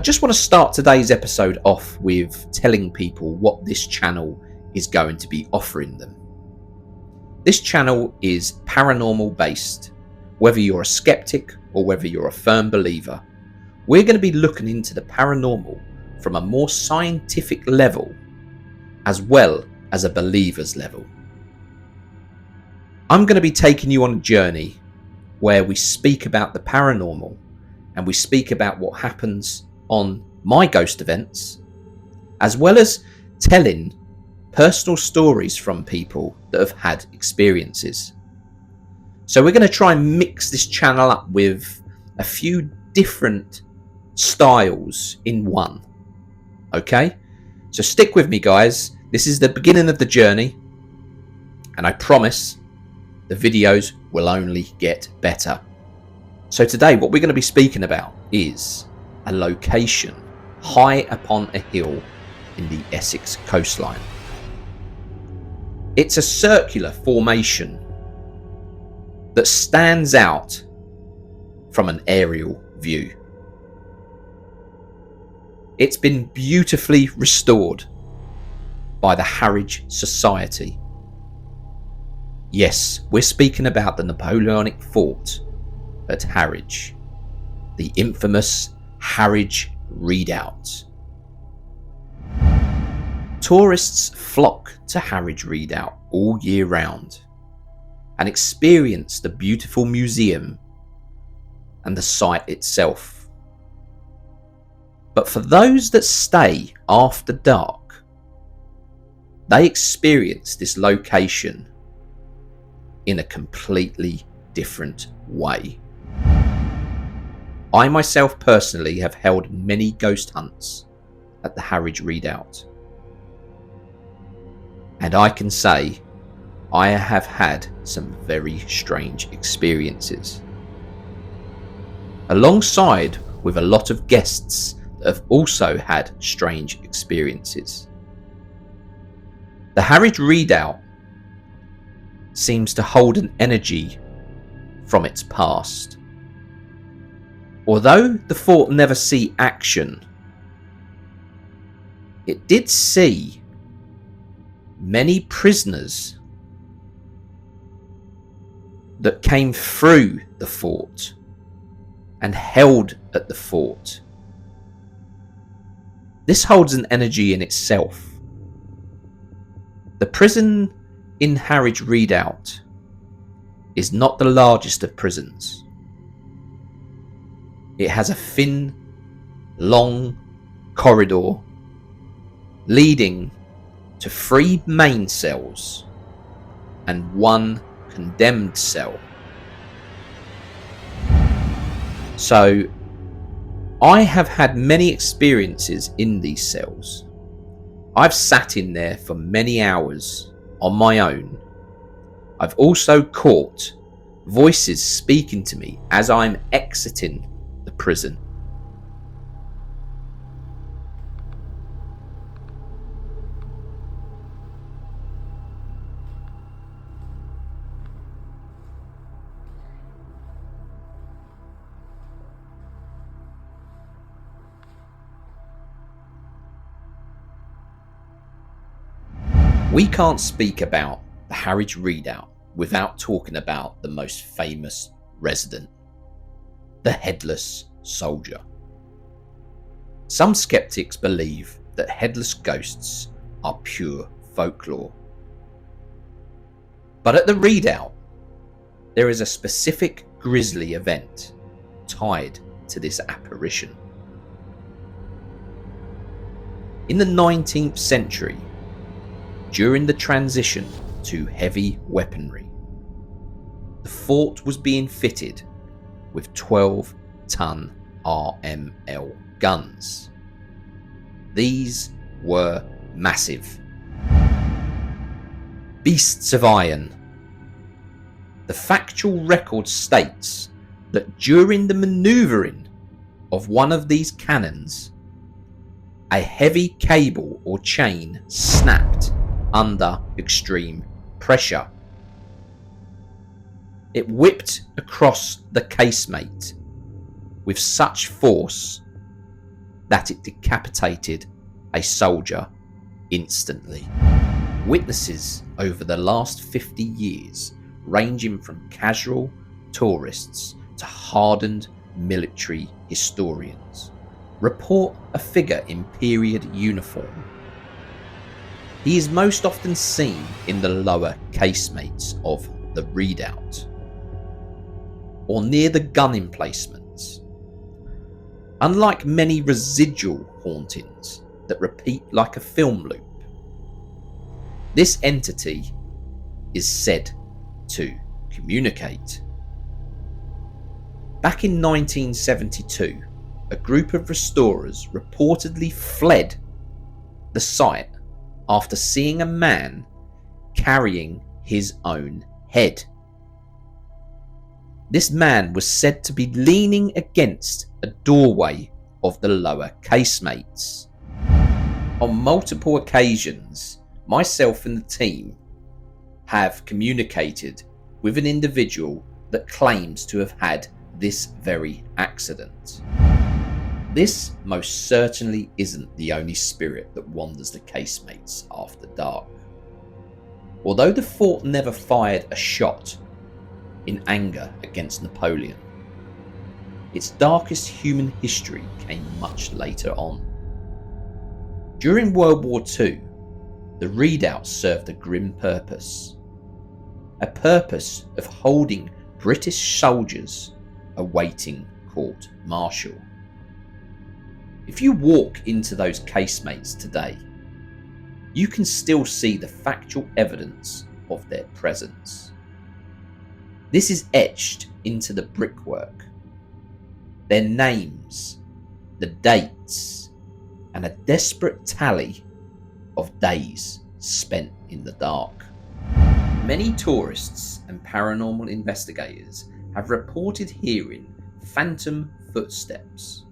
just want to start today's episode off with telling people what this channel is going to be offering them. This channel is paranormal based. Whether you're a skeptic or whether you're a firm believer, we're going to be looking into the paranormal from a more scientific level as well as a believer's level. I'm going to be taking you on a journey where we speak about the paranormal and we speak about what happens on my ghost events, as well as telling personal stories from people that have had experiences. So we're going to try and mix this channel up with a few different styles in one. Okay? So stick with me, guys. This is the beginning of the journey, and I promise the videos will only get better. So today what we're going to be speaking about is a location high upon a hill in the Essex coastline. It's a circular formation that stands out from an aerial view. It's been beautifully restored by the Harwich Society. Yes, we're speaking about the Napoleonic fort at Harwich, the infamous Harwich Redoubt. Tourists flock to Harwich Redoubt all year round and experience the beautiful museum and the site itself. But for those that stay after dark, they experience this location in a completely different way. I myself personally have held many ghost hunts at the Harwich Redoubt, and I can say I have had some very strange experiences, alongside with a lot of guests that have also had strange experiences. The Harwich Redoubt seems to hold an energy from its past. Although the fort never see action, it did see many prisoners that came through the fort and held at the fort. This holds an energy in itself. The prison in Harwich Redoubt is not the largest of prisons. It has a thin, long corridor leading to 3 main cells and 1 condemned cell. So I have had many experiences in these cells. I've sat in there for many hours on my own. I've also caught voices speaking to me as I'm exiting the prison. We can't speak about the Harwich Redoubt without talking about the most famous resident, the Headless Soldier. Some skeptics believe that headless ghosts are pure folklore. But at the Redoubt, there is a specific grisly event tied to this apparition. In the 19th century, during the transition to heavy weaponry, the fort was being fitted with 12-ton RML guns. These were massive beasts of iron. The factual record states that during the manoeuvring of one of these cannons, a heavy cable or chain snapped under extreme pressure. It whipped across the casemate with such force that it decapitated a soldier instantly. Witnesses over the last 50 years, ranging from casual tourists to hardened military historians, report a figure in period uniform. He is most often seen in the lower casemates of the Redoubt or near the gun emplacements. Unlike many residual hauntings that repeat like a film loop, this entity is said to communicate. Back in 1972, a group of restorers reportedly fled the site after seeing a man carrying his own head. This man was said to be leaning against a doorway of the lower casemates. On multiple occasions, myself and the team have communicated with an individual that claims to have had this very accident. This most certainly isn't the only spirit that wanders the casemates after dark. Although the fort never fired a shot in anger against Napoleon, its darkest human history came much later on. During World War II, the Redoubt served a grim purpose. A purpose of holding British soldiers awaiting court-martial. If you walk into those casemates today, you can still see the factual evidence of their presence. This is etched into the brickwork. Their names, the dates, and a desperate tally of days spent in the dark. Many tourists and paranormal investigators have reported hearing phantom footsteps.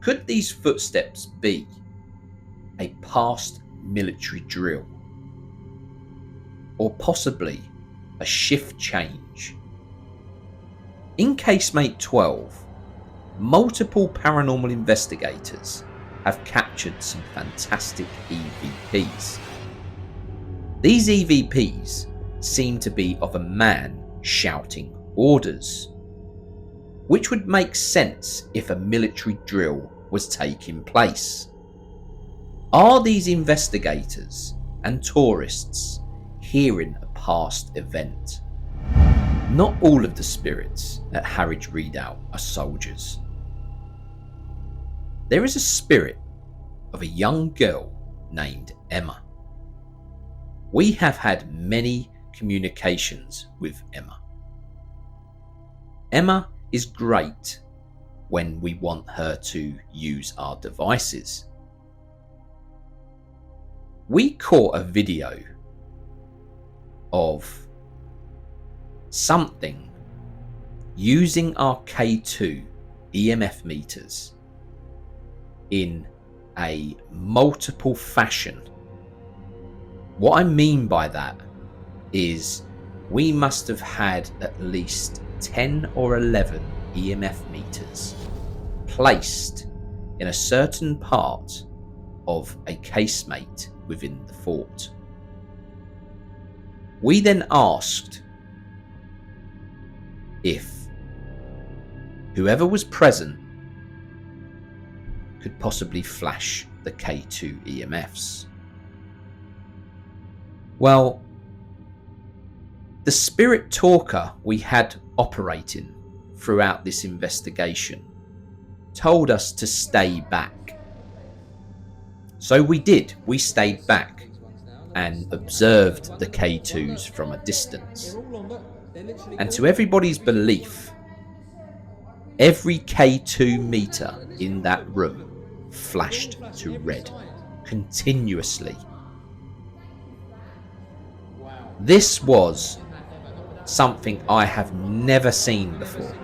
Could these footsteps be a past military drill? Or possibly a shift change? In Casemate 12, multiple paranormal investigators have captured some fantastic EVPs. These EVPs seem to be of a man shouting orders, which would make sense if a military drill was taking place. Are these investigators and tourists hearing a past event? Not all of the spirits at Harwich Redoubt are soldiers. There is a spirit of a young girl named Emma. We have had many communications with Emma. Emma is great when we want her to use our devices. We caught a video of something using our K2 EMF meters in a multiple fashion. What I mean by that is we must have had at least 10 or 11 EMF meters placed in a certain part of a casemate within the fort. We then asked if whoever was present could possibly flash the K2 EMFs. Well, the spirit talker we had operating throughout this investigation told us to stay back. So we did. We stayed back and observed the K2s from a distance. And to everybody's belief, every K2 meter in that room flashed to red continuously. This was something I have never seen before.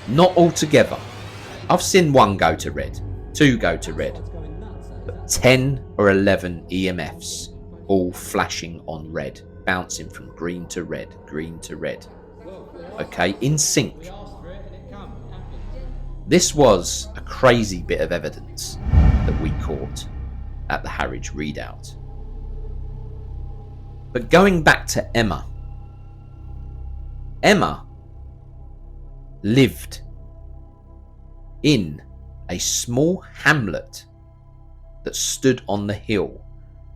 Not altogether. I've seen one go to red, two go to red, but 10 or 11 EMFs all flashing on red, bouncing from green to red, green to red. Okay, in sync. This was a crazy bit of evidence that we caught at the Harwich Redoubt. But going back to Emma lived in a small hamlet that stood on the hill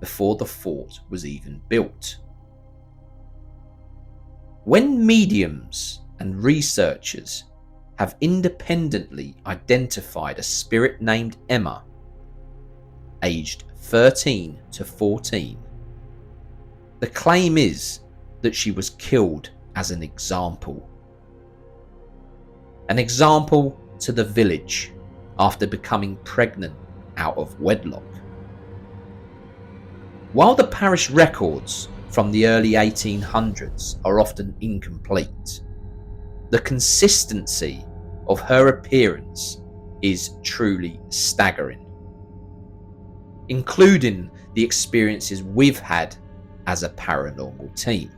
before the fort was even built. When mediums and researchers have independently identified a spirit named Emma, aged 13 to 14, the claim is that she was killed as an example. An example to the village after becoming pregnant out of wedlock. While the parish records from the early 1800s are often incomplete, the consistency of her appearance is truly staggering, including the experiences we've had as a paranormal team.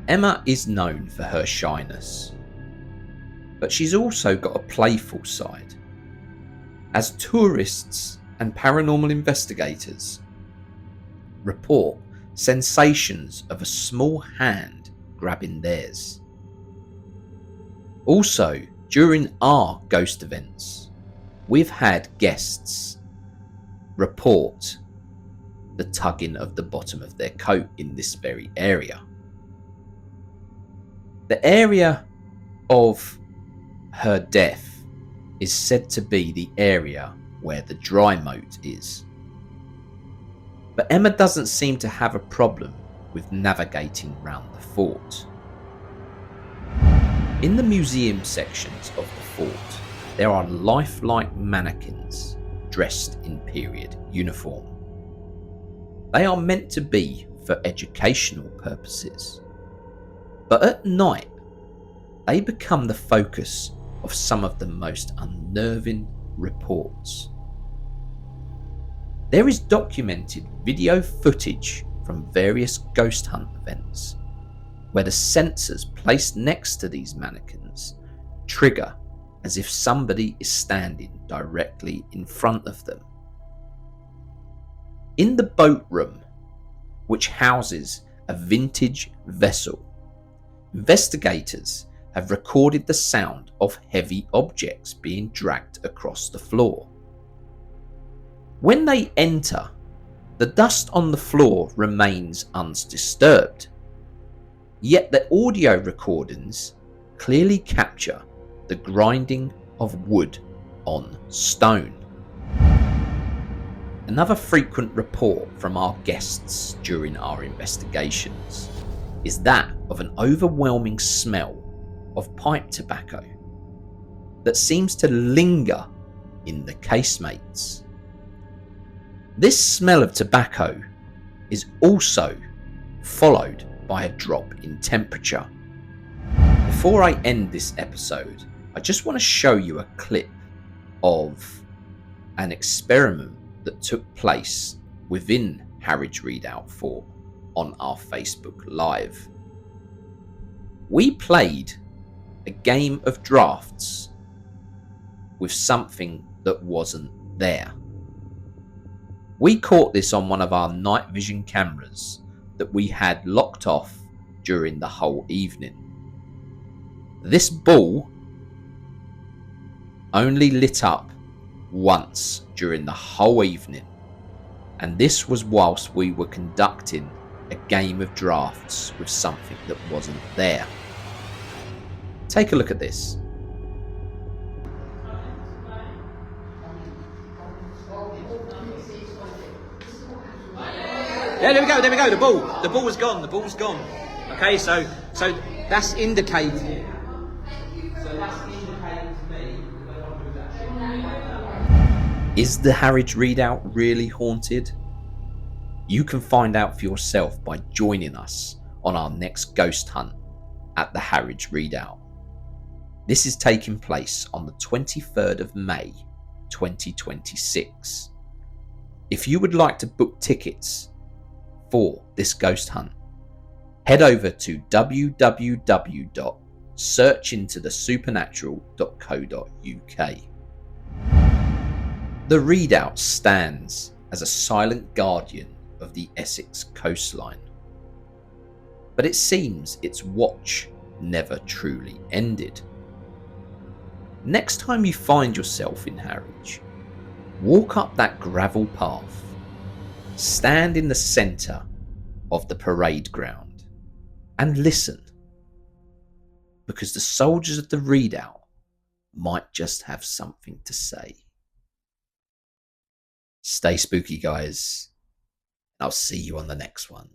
Emma is known for her shyness, but she's also got a playful side, as tourists and paranormal investigators report sensations of a small hand grabbing theirs. Also, during our ghost events, we've had guests report the tugging of the bottom of their coat in this very area. The area of her death is said to be the area where the dry moat is. But Emma doesn't seem to have a problem with navigating round the fort. In the museum sections of the fort, there are lifelike mannequins dressed in period uniform. They are meant to be for educational purposes, but at night they become the focus of some of the most unnerving reports. There is documented video footage from various ghost hunt events where the sensors placed next to these mannequins trigger as if somebody is standing directly in front of them. In the boat room, which houses a vintage vessel, investigators have recorded the sound of heavy objects being dragged across the floor. When they enter, the dust on the floor remains undisturbed, yet the audio recordings clearly capture the grinding of wood on stone. Another frequent report from our guests during our investigations is that of an overwhelming smell of pipe tobacco that seems to linger in the casemates. This smell of tobacco is also followed by a drop in temperature. Before I end this episode, I just want to show you a clip of an experiment that took place within Harwich Redoubt Fort on our Facebook Live. We played a game of drafts with something that wasn't there. We caught this on one of our night vision cameras that we had locked off during the whole evening. This ball only lit up once during the whole evening, and this was whilst we were conducting a game of drafts with something that wasn't there. Take a look at this. Yeah, there we go, the ball was gone, Okay, so that's indicating. Is the Harwich Redoubt really haunted? You can find out for yourself by joining us on our next ghost hunt at the Harwich Redoubt. This is taking place on the 23rd of May 2026. If you would like to book tickets for this ghost hunt, head over to www.skeptic, search into the supernatural.co.uk. The Redoubt stands as a silent guardian of the Essex coastline, but it seems its watch never truly ended. Next time you find yourself in Harwich, walk up that gravel path, stand in the centre of the parade ground and listen, because the soldiers of the Redoubt might just have something to say. Stay spooky, guys. I'll see you on the next one.